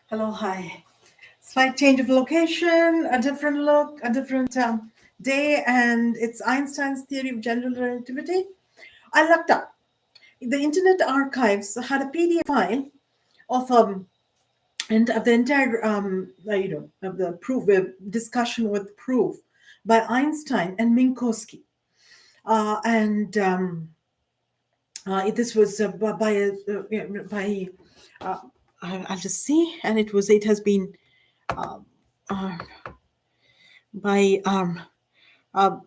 Hello, hi. Slight change of location, a different look, a different day, and it's Einstein's theory of general relativity. I looked up. The Internet Archives had a PDF file of and of the entire of the proof discussion with proof by Einstein and Minkowski, and this was by uh, I'll just see, and it has been uh, by uh,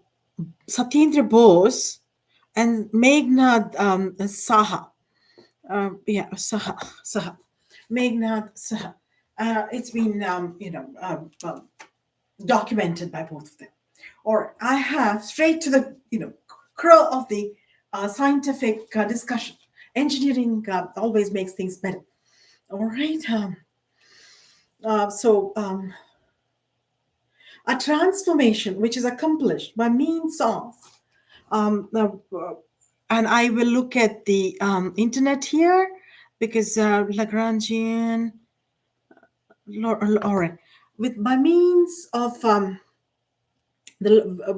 Satyendra Bose and Meghnad Saha. Saha. Meghnad Saha. It's been, documented by both of them. Or I have straight to the, curl of the scientific discussion. Engineering always makes things better. All right. So a transformation which is accomplished by means of and I will look at the internet here because Lagrangian, all right, with by means of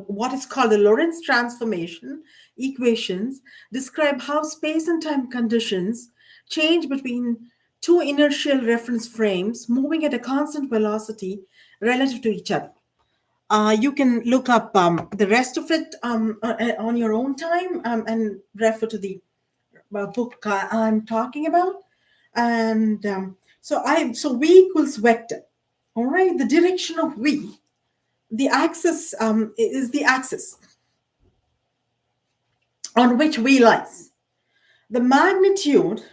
what is called the Lorentz transformation equations describe how space and time conditions change between two inertial reference frames moving at a constant velocity relative to each other. You can look up the rest of it on your own time and refer to the book I'm talking about. And so V equals vector. All right, the direction of V, the axis is the axis on which V lies. The magnitude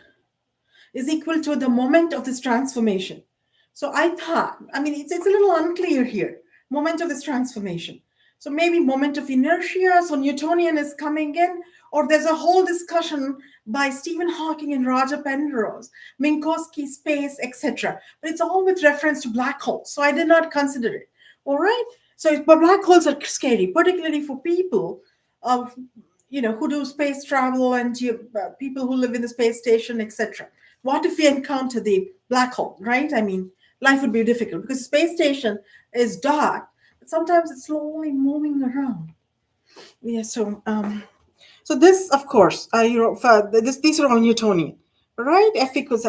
is equal to the moment of this transformation. So I thought, I mean, it's a little unclear here. Moment of this transformation. So maybe moment of inertia, so Newtonian is coming in, or there's a whole discussion by Stephen Hawking and Roger Penrose, Minkowski space, etc. But it's all with reference to black holes. So I did not consider it. All right. So, but black holes are scary, particularly for people who do space travel and people who live in the space station, etc. What if we encounter the black hole, right? I mean, life would be difficult because the space station is dark, but sometimes it's slowly moving around. Yeah, so this, of course, these are all Newtonian, right? F equals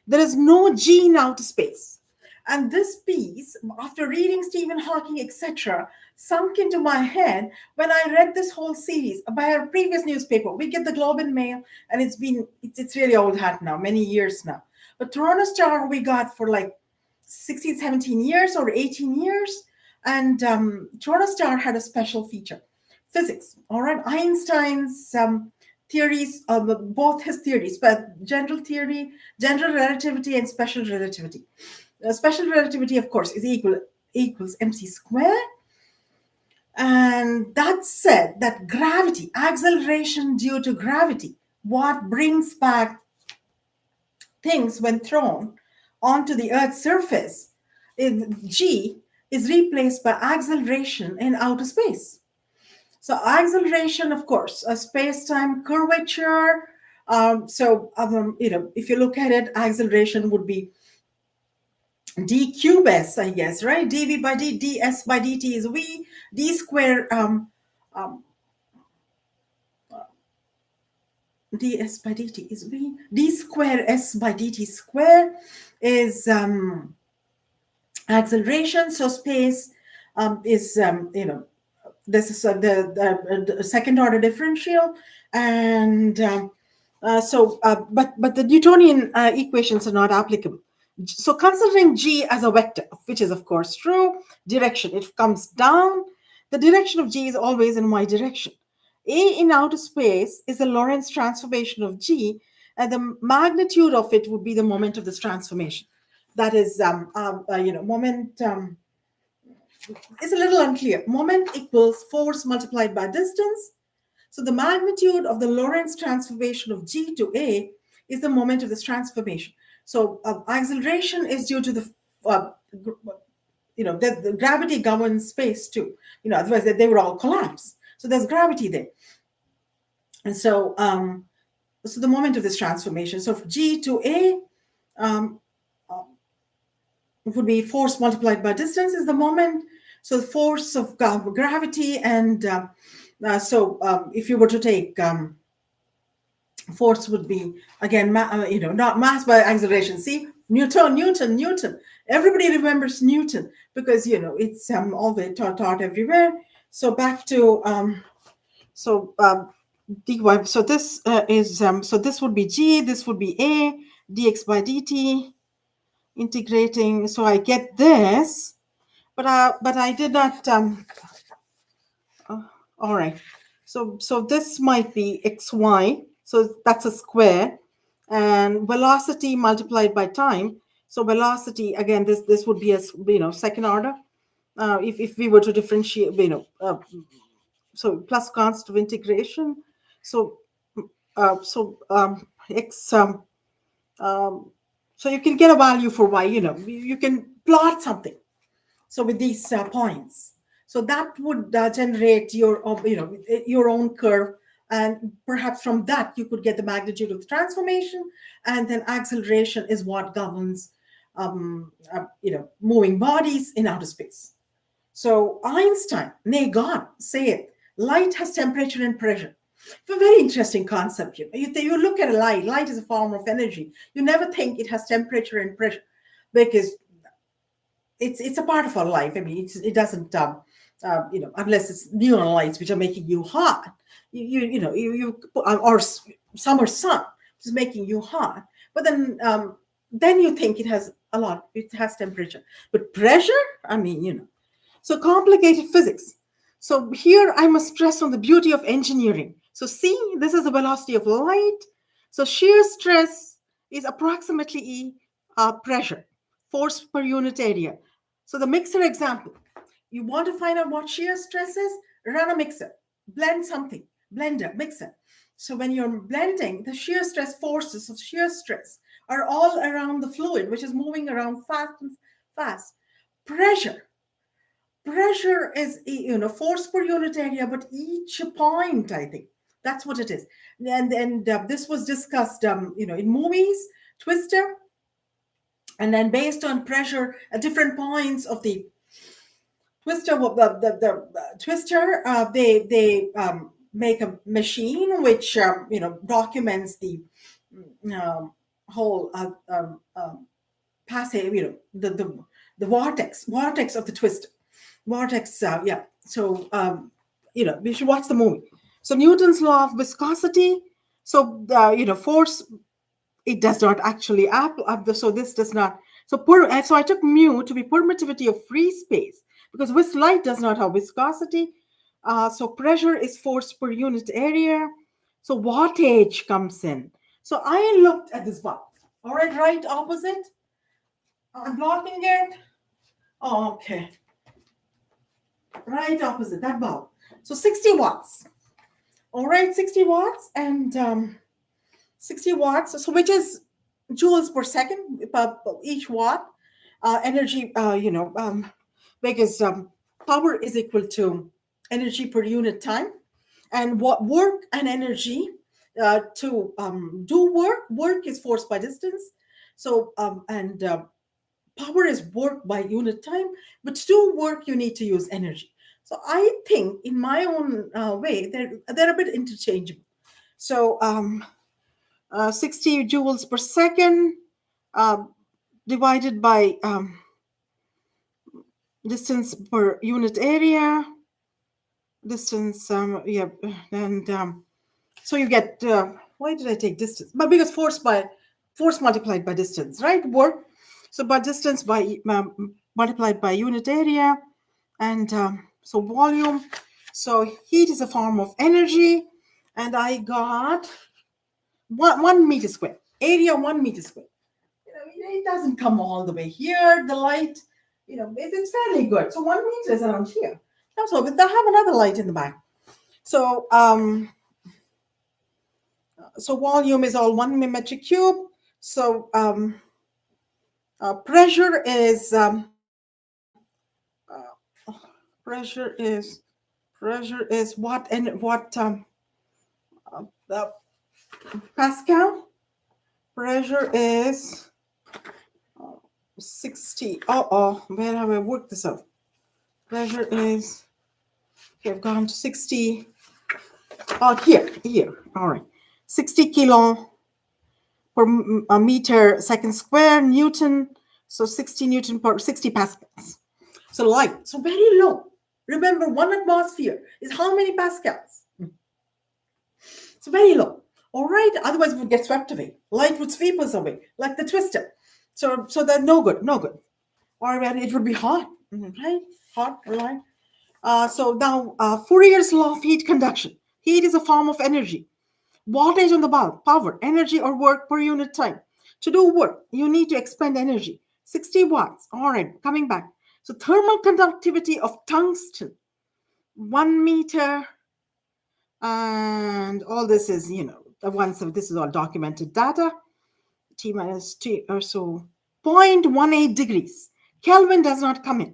there is no G in outer space. And this piece, after reading Stephen Hawking, etc., sunk into my head when I read this whole series by a previous newspaper. We get the Globe and Mail, and it's really old hat now, many years now. But Toronto Star we got for like 16, 17 years or 18 years. And Toronto Star had a special feature physics. All right, Einstein's theories, both his theories, but general theory, general relativity, and special relativity. Special relativity, of course, is equals mc square. And that said, that gravity, acceleration due to gravity, what brings back things when thrown onto the Earth's surface, G is replaced by acceleration in outer space. So acceleration, of course, a space-time curvature. If you look at it, acceleration would be d cube s, I guess, right? dv by d, ds by dt is v, d square, um, ds by dt is v, d square s by dt square is acceleration. So space is, this is the second order differential. And but the Newtonian equations are not applicable. So considering G as a vector, which is of course true, direction, it comes down. The direction of G is always in y direction. A in outer space is a Lorentz transformation of G, and the magnitude of it would be the moment of this transformation. That is, moment is a little unclear. Moment equals force multiplied by distance. So the magnitude of the Lorentz transformation of G to A is the moment of this transformation. So acceleration is due to the gravity governs space too. Otherwise they would all collapse. So there's gravity there. And so the moment of this transformation. So for G to A, would be force multiplied by distance is the moment. So the force of gravity, and if you were to take force would be again not mass by acceleration. See, Newton. Everybody remembers Newton because it's all the taught everywhere. So back to so dy. So this is so this would be g, this would be a dx by dt, integrating. So I get this, but I did not all right. So this might be xy. So that's a square, and velocity multiplied by time. So velocity again. This would be a second order. If we were to differentiate, so plus constant of integration. So x. So you can get a value for y. You can plot something, so with these points, so that would generate your own curve, and perhaps from that you could get the magnitude of the transformation, and then acceleration is what governs moving bodies in outer space. So Einstein, may God say it, light has temperature and pressure. It's a very interesting concept. You look at a light is a form of energy. You never think it has temperature and pressure, because it's a part of our life. I mean, it doesn't, unless it's neon lights which are making you hot. Or summer sun, which is making you hot. But then you think it has temperature, but pressure. I mean, so complicated physics. So here I must stress on the beauty of engineering. So see, this is the velocity of light. So shear stress is approximately pressure, force per unit area. So the mixer example, you want to find out what shear stress is, run a mixer, blend something, blender, mixer. So when you're blending, the shear stress forces of shear stress are all around the fluid, which is moving around fast and fast. Pressure is force per unit area, but each point, I think that's what it is. And this was discussed in movies, Twister. And then based on pressure at different points of the twister, the twister, they make a machine which documents the um, whole passage, the vortex of the twist, vortex. Yeah. So we should watch the movie. So Newton's law of viscosity. So force, it does not actually so this does not. So I took mu to be permittivity of free space, because this light does not have viscosity. So pressure is force per unit area. So wattage comes in. So I looked at this bulb. All right, right opposite. I'm blocking it. Oh, okay. Right opposite that bulb. So 60 watts. All right, 60 watts, and 60 watts. So which is joules per second per each watt. Energy, because power is equal to energy per unit time, and what work and energy to do work is force by distance. So and power is work by unit time, but to do work you need to use energy. So I think in my own way they're a bit interchangeable. So 60 joules per second uh, divided by distance per unit area, distance, yeah, and so you get, why did I take distance? But because force multiplied by distance, right? Work. So by distance by multiplied by unit area, and so volume. So heat is a form of energy, and I got 1 meter square. Area 1 meter square. It doesn't come all the way here. The light, it's fairly good. So 1 meter is around here. So I have another light in the back. So volume is all 1 metric cube. So pressure is what, and what uh, Pascal. Pressure is 60. Oh, where have I worked this out? Pressure is, okay, I've gone to 60. Oh, here. All right. 60 kilo per a meter second square Newton. So 60 Newton per 60 pascals. So light, so very low. Remember, 1 atmosphere is how many pascals? So very low. All right. Otherwise, we would get swept away. Light would sweep us away, like the twister. So that no good, no good. Or when it would be hot, right? Hot, right? So now, Fourier's law of heat conduction. Heat is a form of energy. Voltage on the bulb, power, energy or work per unit time. To do work, you need to expend energy. 60 watts. All right, coming back. So thermal conductivity of tungsten, 1 meter, and all this is, the ones, so this is all documented data. T minus T or so, 0.18 degrees. Kelvin does not come in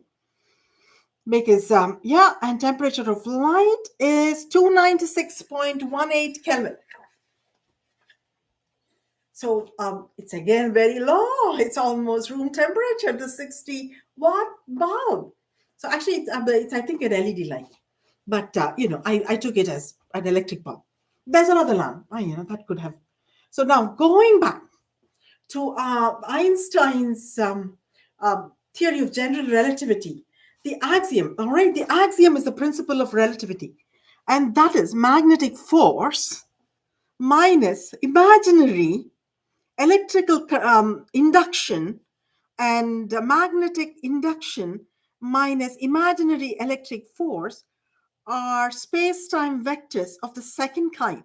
because, and temperature of light is 296.18 Kelvin. So it's again very low. It's almost room temperature, the 60-watt bulb. So actually, it's I think an LED light, but I took it as an electric bulb. There's another lamp. That could have. So now going back to Einstein's theory of general relativity, the axiom. All right, the axiom is the principle of relativity, and that is magnetic force minus imaginary electrical induction, and magnetic induction minus imaginary electric force are space-time vectors of the second kind.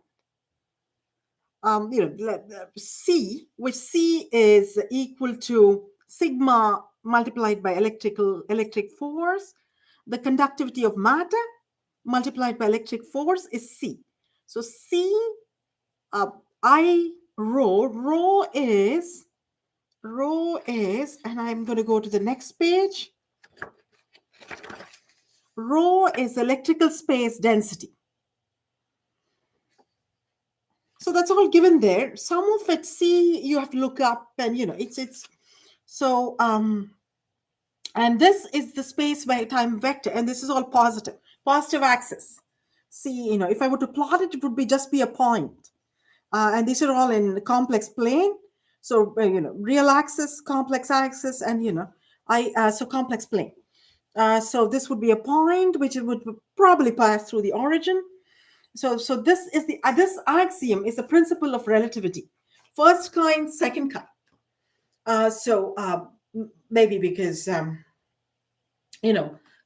C, which C is equal to sigma multiplied by electric force. The conductivity of matter multiplied by electric force is C. So C, I rho is, and I'm going to go to the next page. Rho is electrical space density. So that's all given there. Some of it, C, you have to look up, and it's so and this is the space by time vector, and this is all positive axis. See, if I were to plot it, it would be just be a point, and these are all in complex plane. So real axis, complex axis, and so complex plane. So this would be a point which it would probably pass through the origin. So this is this axiom is the principle of relativity, first kind, second kind. Maybe because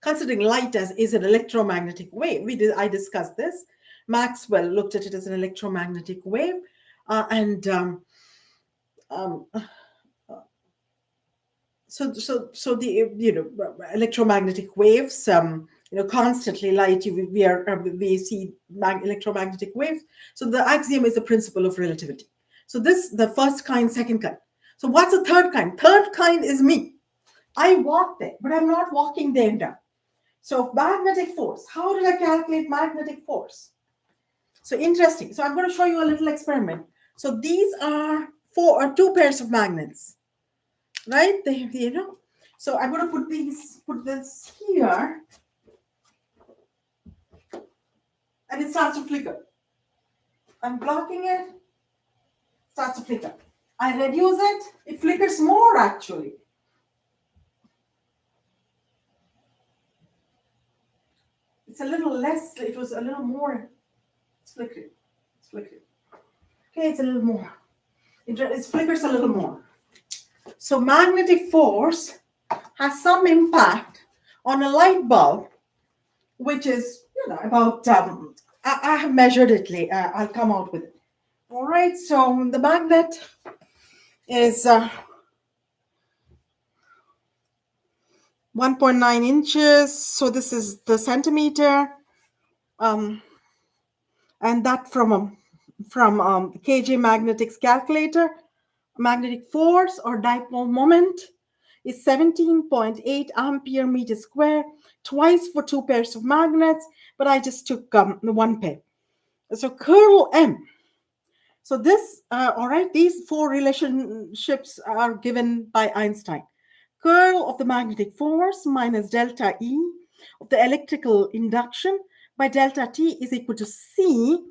considering light as is an electromagnetic wave, I discussed this. Maxwell looked at it as an electromagnetic wave, and so the electromagnetic waves, constantly light, we see electromagnetic waves. So the axiom is the principle of relativity. So this the first kind, second kind. So what's the third kind? Third kind is me. I walk there, but I'm not walking there now. So magnetic force. How did I calculate magnetic force? So interesting. So I'm going to show you a little experiment. So these are two pairs of magnets, right? So I'm going to put this here, and it starts to flicker. I'm blocking it, starts to flicker. I reduce it, it flickers more actually. It's a little less, it was a little more. It's flickering. Okay, it's a little more. It flickers a little more. So magnetic force has some impact on a light bulb, which is about I have measured it later. I'll come out with it. All right. So the magnet is 1.9 inches. So this is the centimeter, and that from KJ Magnetics calculator. Magnetic force or dipole moment is 17.8 ampere meter square, twice for two pairs of magnets, but I just took one pair. So curl M. So this, all right, these four relationships are given by Einstein. curl of the magnetic force minus delta E of the electrical induction by delta T is equal to C,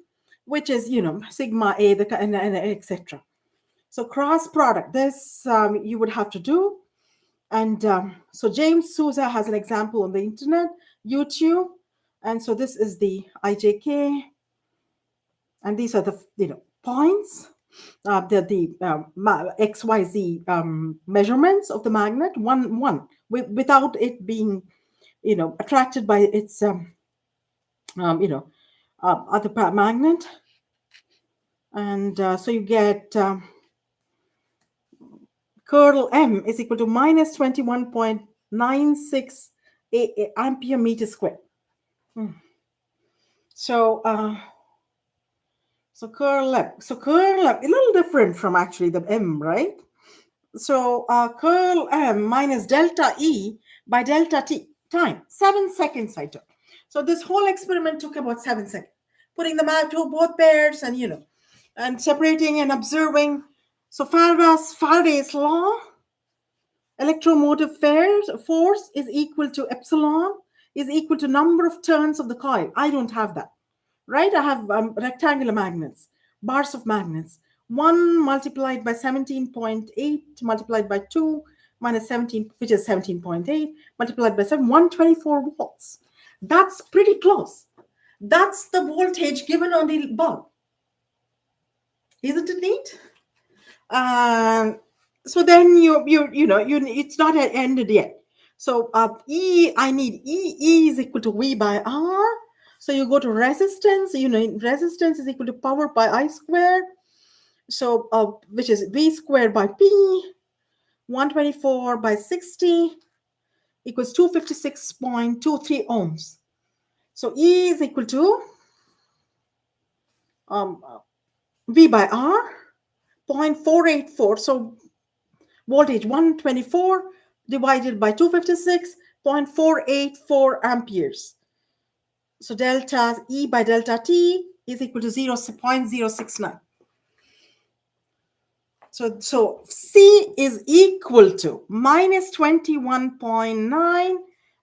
which is, sigma A, and etc. So cross product, this you would have to do. And so James Souza has an example on the internet, YouTube. And so this is the IJK, and these are the points, the XYZ measurements of the magnet, without it being attracted by its other magnet. And so you get curl M is equal to minus 21.96 ampere meter square. So so curl M, a little different from actually the M, right? So curl M minus delta E by delta T time, 7 seconds I took. So this whole experiment took about 7 seconds. Putting them out to both pairs and, and separating and observing. So Faraday's law, electromotive force is equal to epsilon, is equal to number of turns of the coil. I don't have that, right? I have rectangular magnets, bars of magnets. 1 multiplied by 17.8 multiplied by 2 minus 17, which is 17.8, multiplied by 7, 124 volts. That's pretty close. That's the voltage given on the bulb. Isn't it neat? So then it's not ended yet. So I need E is equal to V by R. So you go to resistance. Resistance is equal to power by I squared. So which is V squared by P. 124 by 60 equals 256.23 ohms. So E is equal to V by R, 0.484. So voltage 124 divided by 256.484 amperes. So delta E by delta T is equal to 0.069. So C is equal to minus 21.9,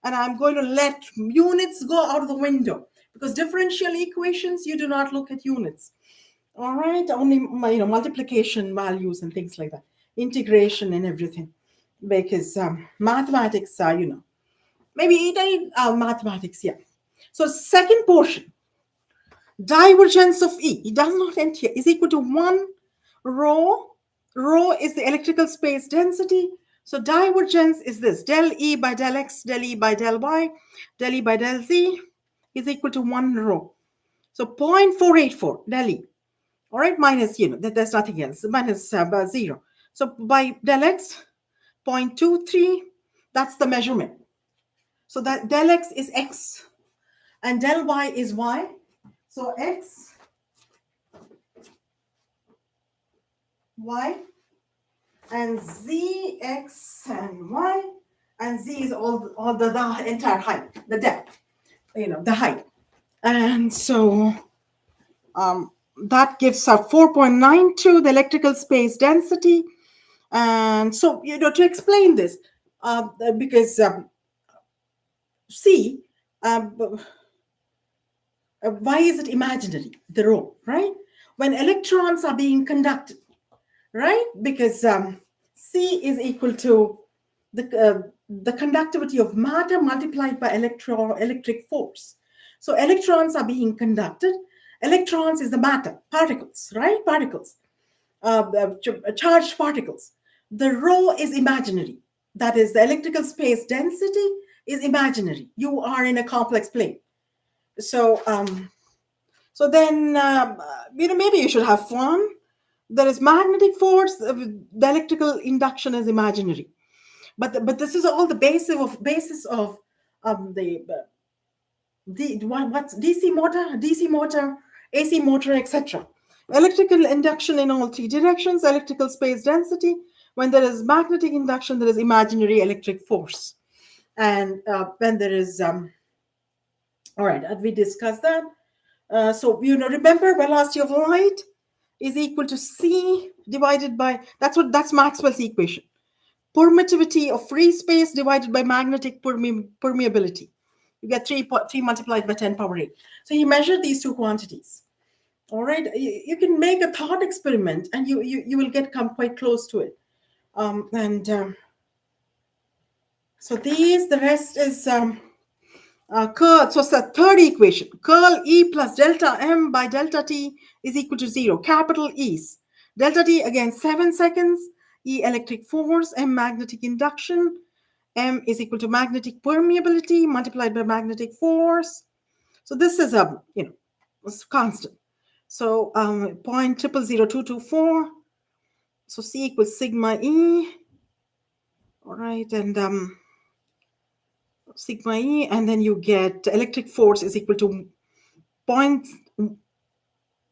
and I'm going to let units go out of the window, because differential equations, you do not look at units. All right, only multiplication values and things like that, integration and everything, because mathematics are maybe mathematics, yeah. So second portion, divergence of E, it does not end here, is equal to 1 rho. Rho is the electrical space density. So divergence is this, del E by del X, del E by del Y, del E by del Z is equal to 1 rho. So 0.484 del E. All right, minus, there's nothing else, minus 0. So by del X, 0.23, that's the measurement. So that del X is X and del Y is Y. So X, Y, and Z, X, and Y, and Z is all the entire height, the depth, the height. And so that gives out 4.92, the electrical space density. And so, to explain this, because C, why is it imaginary, the rho, right? When electrons are being conducted, right? Because C is equal to the conductivity of matter multiplied by electric force. So electrons are being conducted. Electrons is the matter, particles, right? Particles, charged particles. The rho is imaginary. That is, the electrical space density is imaginary. You are in a complex plane. So, so then, maybe you should have fun. There is magnetic force. The electrical induction is imaginary, but this is all the basis of what's DC motor, AC motor, etc. Electrical induction in all three directions. Electrical space density. When there is magnetic induction, there is imaginary electric force, and when there is all right, we discussed that. So remember, velocity of light is equal to C divided by, that's Maxwell's equation. permittivity of free space divided by magnetic permeability. You get 3 multiplied by 10 power 8. So he measured these two quantities. All right, you can make a thought experiment, and you will get come quite close to it. And so the rest is curl. So it's the third equation. Curl E plus delta M by delta T is equal to 0. Capital E's. Delta T, again, 7 seconds. E, electric force. M, magnetic induction. M is equal to magnetic permeability multiplied by magnetic force. So this is it's constant. So 0.000224. So C equals sigma E. All right, and sigma E, and then you get electric force is equal to point,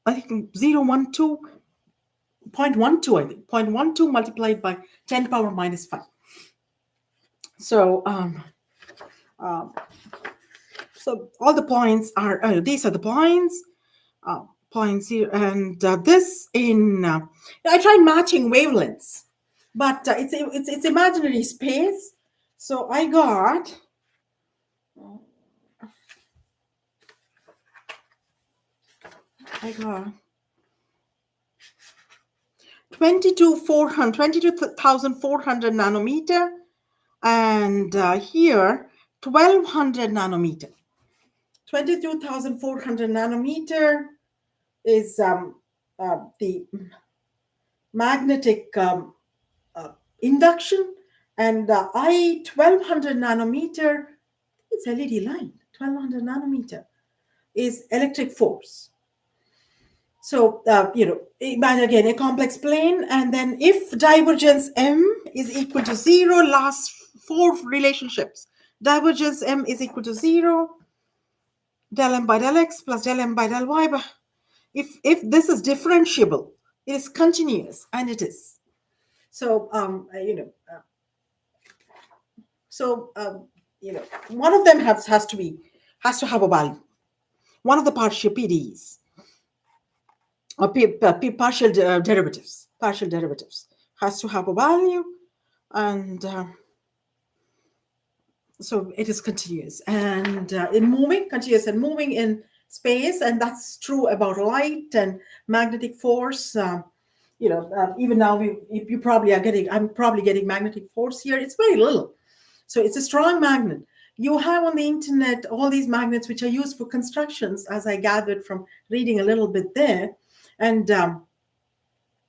I think 0.12, I think 0.12 multiplied by 10 power minus 5. So so all the points are these are the points. Points here, and this in I tried matching wavelengths, but it's imaginary space. So I got 22,400 nanometer, and here 1,200 nanometer. 22,400 nanometer is the magnetic induction, and I 1,200 nanometer, it's LED line. 1,200 nanometer is electric force. So again, a complex plane, and then if divergence M is equal to 0, last 4 relationships. Divergence M is equal to 0, del M by del X plus del M by del Y. But if this is differentiable, it is continuous, and it is. So one of them has to have a value. One of the partial PDEs or partial derivatives has to have a value, and so it is continuous and continuous and moving in space, and that's true about light and magnetic force. Even now I'm probably getting magnetic force here. It's very little, so it's a strong magnet. You have on the internet all these magnets which are used for constructions, as I gathered from reading a little bit there. And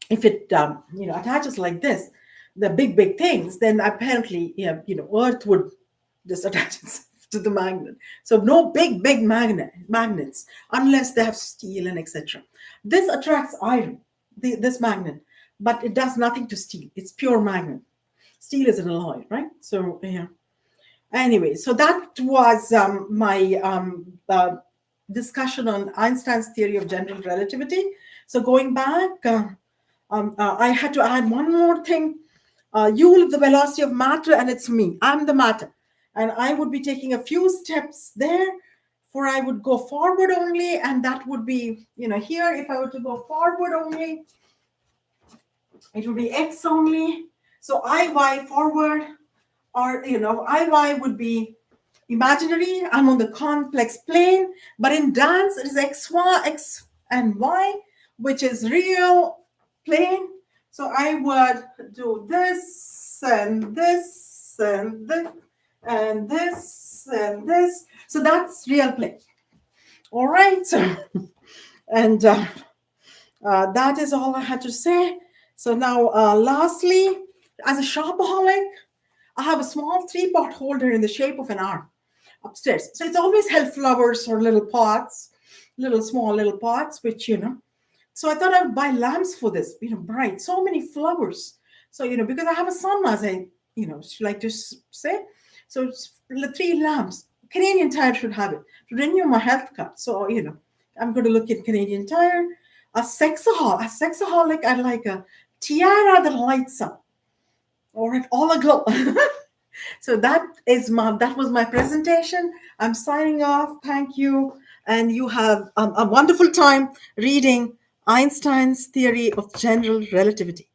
if it attaches like this, the big things, then apparently Earth would just attach itself to the magnet. So no big magnets unless they have steel and etc. This attracts iron, this magnet, but it does nothing to steel. It's pure magnet. Steel is an alloy, right? So yeah. Anyway, so that was my discussion on Einstein's theory of general relativity. So going back, I had to add one more thing. You live the velocity of matter, and it's me. I'm the matter. And I would be taking a few steps there, for I would go forward only, and that would be, here, if I were to go forward only, it would be X only. So IY forward, or IY would be imaginary. I'm on the complex plane, but in dance it is X and Y, which is real plane. So I would do this and this and this and this and this. So that's real plane. All right. So, and that is all I had to say. So now, lastly, as a shopaholic, I have a small 3-pot holder in the shape of an arm upstairs. So it's always held flowers or little pots, small little pots, which, So I thought I would buy lamps for this, bright, so many flowers. So, because I have a son, as I, like to say. So it's 3 lamps. Canadian Tire should have it to renew my health card. So, I'm going to look at Canadian Tire. A sexaholic, I'd like a tiara that lights up. All right, all aglow. So that was my presentation. I'm signing off. Thank you. And you have a wonderful time reading Einstein's theory of general relativity.